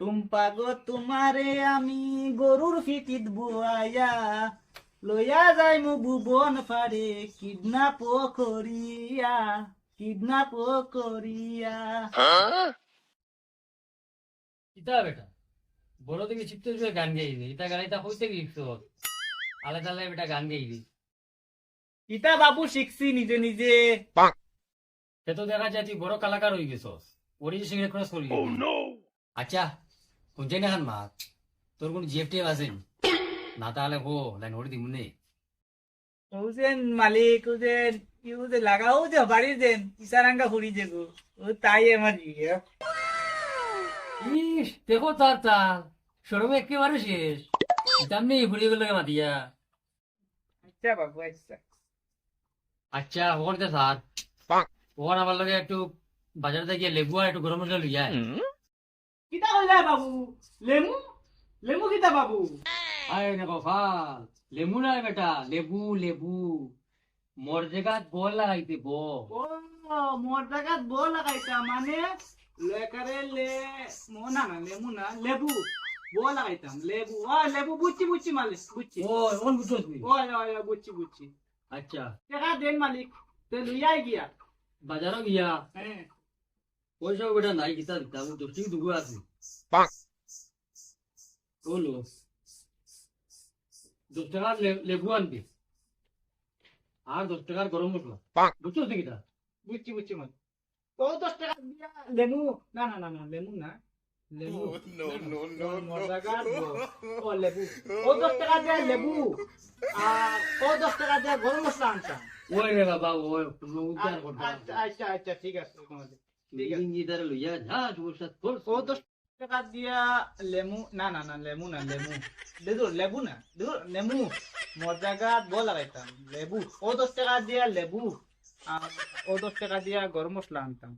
টুম্পা গো তোমারে আমি গরুর ফিটিত বুয়াইয়া লইয়া যাই মু ভুবন ফারে কিডন্যাপ করিয়া কিডন্যাপ করিয়া। ইতা বেটা বড় থেকে চিত্ত গান গাইবি ইতা গাড়িটা হইতে গিয়েছ আলাদা আলাদা বেটা গান গাইবি ইতা বাবু শিখছি নিজে নিজে। সে তো দেখা যায় তুই বড় কালাকার হয়ে গেছস অরিজিৎ সিং এর ক্রস করি আচ্ছা কোনটাই না খান মাত তোর কোন জিএফটিএফ আছে না তাহলে হো লাইন হরি দিমু নে ওজেন মালিক ওজেন ইউ যে লাগাও যে বাড়ি দেন ইসারাঙ্গা ফুরি যে গো ও তাই আমার ইয়ে। ইস দেখো তার তাল সরমে একেবারে শেষ দামনি ভুলে গেল মাতিয়া আচ্ছা বাবু আচ্ছা। আচ্ছা ওখানে তো স্যার ওখানে আমার লগে একটু বাজারে গিয়ে লেবু আর একটু গরম মশলা লইয়া কিতা কইলা বাবু? লেমু লেমু কিতা বাবু? আরে না গোপাল লেবু না বেটা লেবু লেবু মোর জায়গাত বল লাগাইতে বল ও মোর জায়গাত বউ লাগাইছা মানে লেকারে না না লেমু না লেবু বউ লাগাইতাম লেবু লেবু বুঝছি বুঝছি মালিক বুঝছি। ও এখন বুঝছো তুমি বুঝছি বুঝছি। আচ্ছা টাকা দেন মালিক তে লইয়াই গিয়া। বাজারও গিয়া হ্যাঁ পয়সা বেটা নাই কিতা দিতাম 10 টাকা দুগো আছে বলো 10 টাকার লেবু আনবি আর 10 টাকার গরম মশলা বুঝছো তো কিটা বুঝছি বুঝছি মালিক। ও 10 টাকা দিয়া লেমু না না না না লেমু না লেবু মোর জায়গাত বউ। ও লেবু ও 10 টাকা দিয়া লেবু আর ও 10 টাকা দিয়া গরম মশলা আনতাম। ওই রে বাবা ওই কোনো উদ্ধার করতে আচ্ছা আচ্ছা আচ্ছা ঠিক আছে মালিক। ঠিক আছে ইঞ্জি দাঁড়া লইয়া যা সমস্যা তোর ও 10 টাকা দিয়া লেমু না না না লেমু না লেমু দেখো লেবু না দেখো লেমু মোর জায়গাত বউ লাগাইতাম লেবু ও 10 টাকা দিয়া লেবু আর ও 10 টাকা দিয়া গরম মশলা আনতাম।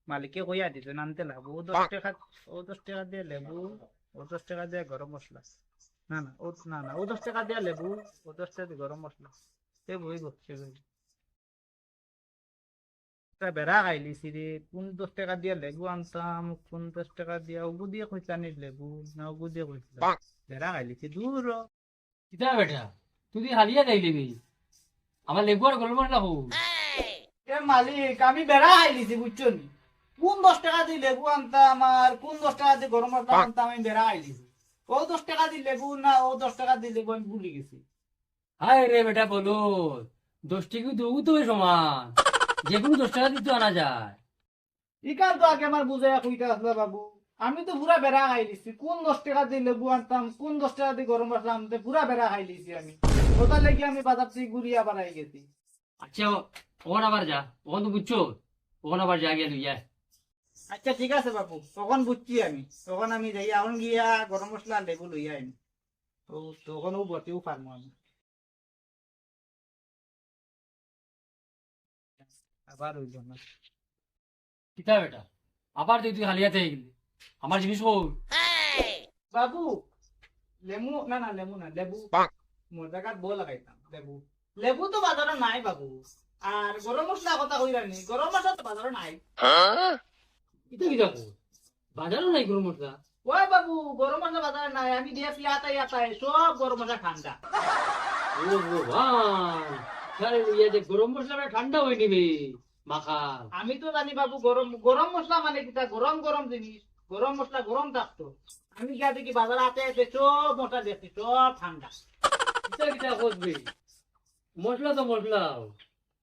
মালিকে কইয়া দিত আনতে লাগবো ও 10 টাকা দিয়ে লেবু ও 10 টাকা দিয়ে গরম মশলা না না ও না না ও 10 টাকা দিয়ে লেবু ও 10 টাকা দিয়ে গরম মশলা সে বই গছে বেড়া খাইলিছি রে কোন 10 টাকা দিয়ে লেবু আনতাম কোন 10 টাকা দিয়া ওগু দিয়ে কইতানি লেবু না ওগু দিয়ে কইতাম বেড়া খাইলিছি দূর কিতা বেটা তুই হালিয়া যাই লিবি আমার লেবু আর গরম মশলা হো এ মালিক আমি বেড়া খাইলিছি বুঝছো নি কোন 10 টাকা দিয়ে লেবু আনতাম আর কোন 10 টাকা দিয়ে গরম মশলা আনতাম আমি বেড়া খাইলিছি ও 10 টাকা দিয়ে লেবু না ও 10 টাকা দিয়ে লেবু আমি ভুলে গেছি। হায় রে বেটা বলো 10 টাকা দেবো তো সমান যে কোনো 10 টাকা দিতে আনা যায় ইকান তো আগে আমার বুঝাইয়া কইতে আসলে বাবু আমি তো পুরা বেড়া খাইলিছি কোন 10 টাকা দিয়ে লেবু আনতাম কোন 10 টাকা দিয়ে গরম মশলা আনতে পুরা বেড়া খাইলিছি আমি ওটা লেগে আমি বাজার থেকে ঘুরিয়া বাড়াই গেছি। আচ্ছা ওখানে আবার যা ওখানে তো বুঝছো ওখানে আবার যা গিয়া লইয়া আচ্ছা ঠিক আছে বাবু তখন বুঝছি আমি তখন আমি যাই এখন গিয়া গরম মশলা লেবু লইয়া আইনি তো তখনও বতেও পারবো আমি আবার হইল না। কিতা বেটা আবার তুই হালিয়াতে হয়ে গেলি আমার জিনিস হো বাবু লেমু না না লেমু না লেবু মোর জায়গাত বউ লাগাইতাম লেবু লেবু তো বাজারে নাই বাবু আর গরম মশলা কথা কইরানি গরম মশলা তো বাজারে নাই। কিতা কিতা কো বাজারও নাই গরম মশলা ওই বাবু গরম মশলা বাজারে নাই আমি দিয়েছি আতাই সব গরম মশলা ঠান্ডা। ও ভগবান তাহলে লইয়া যে গরম মশলা ঠান্ডা হয়ে নিবে মাখাল আমি তো জানি বাবু গরম গরম মশলা মানে কিটা গরম গরম জিনিস গরম মশলা গরম থাকতো আমি গিয়া দেখি বাজারে আতে সব মশলা দেখছি সব ঠান্ডা। কিতা কিতা করবে মশলা তো মশলা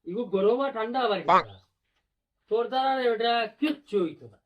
এগুলো গরম আর ঠান্ডা আবার তোর দ্বারা এটা কিচ্ছু হইতো না